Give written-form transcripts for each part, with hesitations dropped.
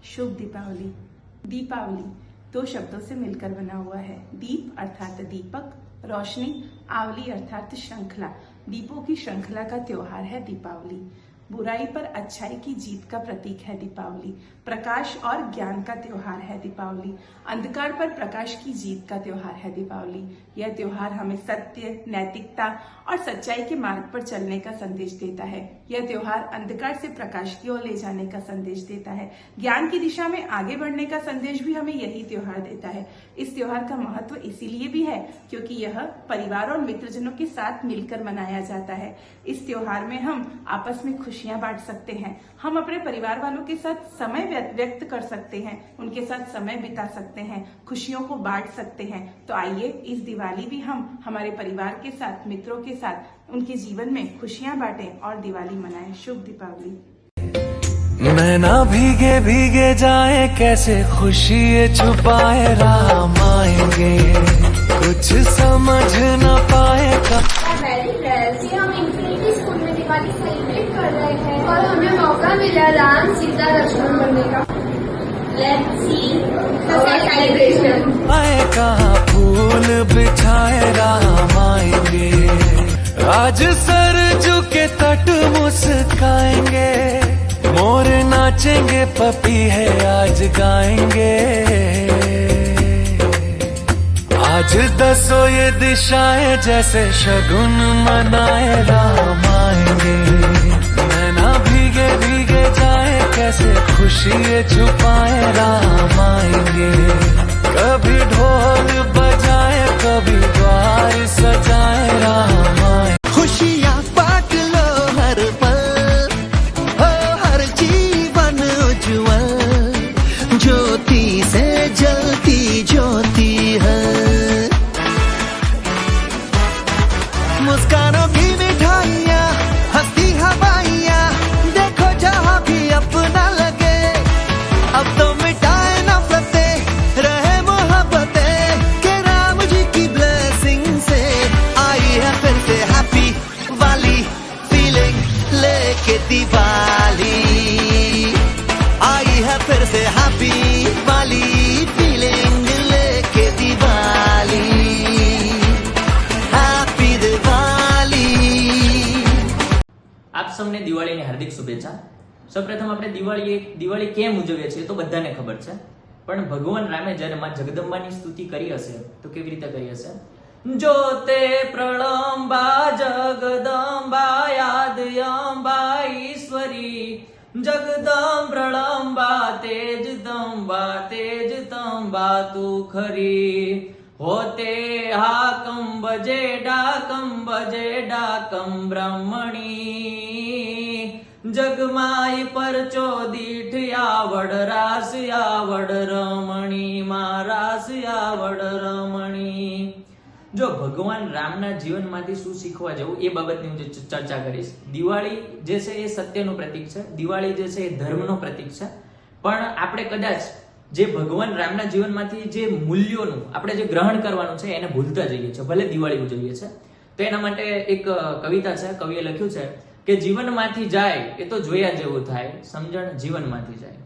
शुभ दीपावली। दीपावली दो शब्दों से मिलकर बना हुआ है। दीप अर्थात दीपक, रोशनी, आवली अर्थात श्रृंखला। दीपों की श्रृंखला का त्योहार है दीपावली। बुराई पर अच्छाई की जीत का प्रतीक है दीपावली। प्रकाश और ज्ञान का त्योहार है दीपावली। अंधकार पर प्रकाश की जीत का त्योहार है दीपावली। यह त्योहार हमें सत्य, नैतिकता और सच्चाई के मार्ग पर चलने का संदेश देता है। यह त्योहार अंधकार से प्रकाश की ओर ले जाने का संदेश देता है। ज्ञान की दिशा में आगे बढ़ने का संदेश भी हमें यही त्योहार देता है। इस त्योहार का महत्व इसीलिए भी है क्योंकि यह परिवार और मित्रजनों के साथ मिलकर मनाया जाता है। इस त्योहार में हम आपस में खुशियां बांट सकते हैं। हम अपने परिवार वालों के साथ समय व्यक्त कर सकते हैं, उनके साथ समय बिता सकते हैं, खुशियों को बांट सकते हैं। तो आइए इस दिवाली भी हम हमारे परिवार के साथ, मित्रों के साथ उनके जीवन में खुशियां बांटें और दिवाली मनाएं। शुभ दीपावली। नैना भीगे भीगे जाए, कैसे खुशी छुपाए, राम आएंगे कुछ समझ न पाएगा। हम इन्फिनिटी स्कूल में दिवाली सेलिब्रेट कर रहे हैं और हमें मौका मिला राम, सीता, लक्ष्मण बनने का। Let's see the celebration. आए कहाँ फूल बिछाए, राम आएंगे आज सरजू के तट मुस्काएंगे, मोर नाचेंगे, पपी है आज गाएंगे। आज दसो ये दिशाएं, जैसे शगुन मनाए, राम आएंगे। नैना भीगे भीगे जाए, कैसे खुशी छुपाए, राम आएंगे। कभी ढोल बजाए, कभी द्वार सजाए, राम आएंगे। खुशियाँ बांट लो हर पल, हो हर जीवन उज्ज्वल, ज्योति से जलती ज्योति है। मुस्कानों की मिठाइयाँ, हंसती हवाइयाँ, देखो जहाँ भी अपना लगे। अब तो मिटाए नफरतें, रहे मोहब्बतें, के राम जी की ब्लेसिंग से आई है फिर से हैप्पी वाली फीलिंग लेके दिवाली। आई है फिर से हैप्पी वाली फीलिंग लेके दिवाली। આપ સૌને દિવાળીની હાર્દિક શુભેચ્છા। સૌપ્રથમ આપણે દિવાળી કેમ ઉજવીએ છીએ તો બધાને ખબર છે, પણ ભગવાન રામે જ્યારે માં જગદંબાની સ્તુતિ કરી હશે તો કેવી રીતે કરી હશે? જોતે પ્રળંબા જગદંબા યાદ અંબા ઈશ્વરી, જગદમ પ્રળંબા તેજ તંબા તું ખરી, होते हाकम बजे डाकम ब्रह्मणी, जगमाई परचो दीठ यावड़ रास यावड़ रमणी, मां रास यावड़ रमणी। जो भगवान रामना जीवनમાંથી શું શીખવા જવું એ બાબતની હું ચર્ચા કરીશ। દિવાળી જે છે એ સત્યનું પ્રતીક છે, દિવાળી જે છે એ ધર્મનું પ્રતીક છે, પણ આપણે કદાચ જે ભગવાન રામના જીવનમાંથી જે મૂલ્યોનું આપણે જે ગ્રહણ કરવાનું છે એને ભૂલતા જઈએ છીએ, ભલે દિવાળી ઉજવીએ છીએ। તો એના માટે એક કવિતા છે, કવિએ લખ્યું છે કે જીવનમાંથી જાય એ તો જોયા જેવું થાય, સમજણ જીવનમાંથી જાય।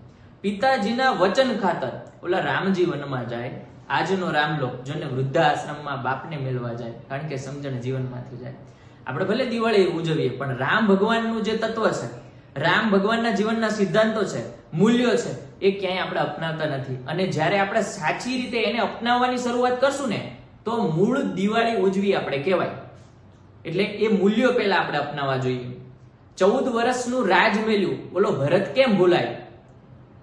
પિતાજીના વચન ખાતર ઓલા રામ જીવનમાં જાય, આજનો રામલો જોને વૃદ્ધાશ્રમમાં બાપને મેળવા જાય, કારણ કે સમજણ જીવનમાંથી જાય। આપણે ભલે દિવાળી ઉજવીએ પણ રામ ભગવાનનું જે તત્વ છે, રામ ભગવાનના જીવનના સિદ્ધાંતો છે, મૂલ્યો છે, એ ક્યાંય આપણે અપનાવતા નથી। અને જ્યારે આપણે સાચી રીતે એને અપનાવવાની શરૂઆત કરશું ને તો મૂળ દિવાળી ઉજવી આપણે કહેવાય। એટલે એ મૂલ્યો પહેલા આપણે અપનાવવા જોઈએ। 14 વર્ષનું રાજ મેલ્યું બોલો ભરત કેમ ભૂલાય,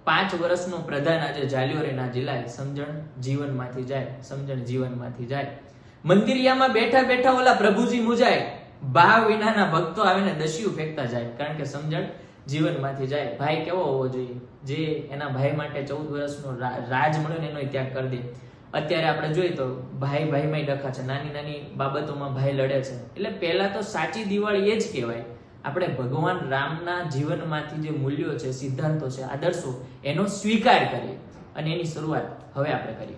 5 વર્ષનો પ્રધાન આજે જાલ્યો રે ના જીલાય, સમજણ જીવનમાંથી જાય, સમજણ જીવનમાંથી જાય। મંદિરિયામાં બેઠા બેઠા ઓલા પ્રભુજી મુજાય, ભાવ વિનાના ભક્તો આવીને દસ્યુ ફેંકતા જાય, કારણ કે સમજણ જીવનમાંથી જાય। ભાઈ કેવો હોવો જોઈએ, જે એના ભાઈ માટે 14 વર્ષનો રાજ મળ્યો ને એનો ત્યાગ કરી દે। અત્યારે આપણે જોઈએ તો ભાઈ ભાઈમાં ડખા છે, નાની નાની બાબતોમાં ભાઈ લડે છે। એટલે પહેલા તો સાચી દિવાળી એ જ કહેવાય, આપણે ભગવાન રામના જીવનમાંથી જે મૂલ્યો છે, સિદ્ધાંતો છે, આદર્શો એનો સ્વીકાર કરીએ અને એની શરૂઆત હવે આપણે કરીએ।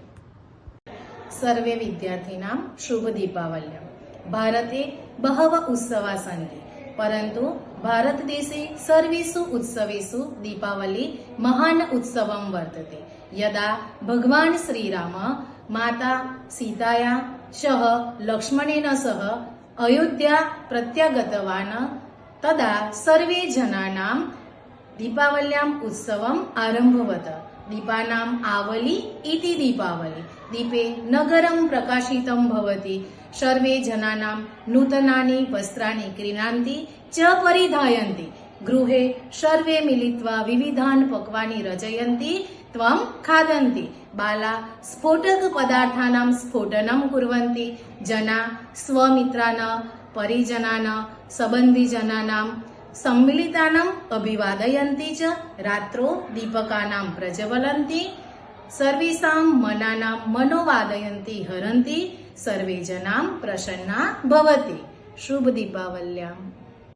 सर्वे विद्यार्थिनां शुभ दीपावल्यां। भारते बहवः उत्सवाः सन्ति, परन्तु भारतदेशे सर्वेषु उत्सवेषु दीपावली महान् उत्सवं वर्तते। यदा भगवान् श्रीराम माता सीताया सह लक्ष्मणेन सह अयोध्या प्रत्यागतवान् तदा सर्वे जनानां दीपावल्याम् उत्सवम् आरम्भवत। दीपानाम् आवली इति दीपावली। दीपे नगरं प्रकाशितं भवति। सर्वे जनानां नूतनानि वस्त्राणि क्रीणन्ति च परिधायन्ति। गृहे सर्वे मिलित्वा विविधान् पक्वानि रचयन्ति त्वं खादन्ति। बाला स्फोटकपदार्थानां स्फोटनं कुर्वन्ति। जना स्वमित्रान् परिजनान् सम्बन्धिजनानां सम्मिलितानाम् अभिवादयन्ति च। रात्रौ दीपकानां प्रज्वलन्ति। सर्वेषां मनानां मनोवादयन्ति हरन्ति। सर्वे जनां प्रसन्ना भवति। शुभ दीपावल्याम्।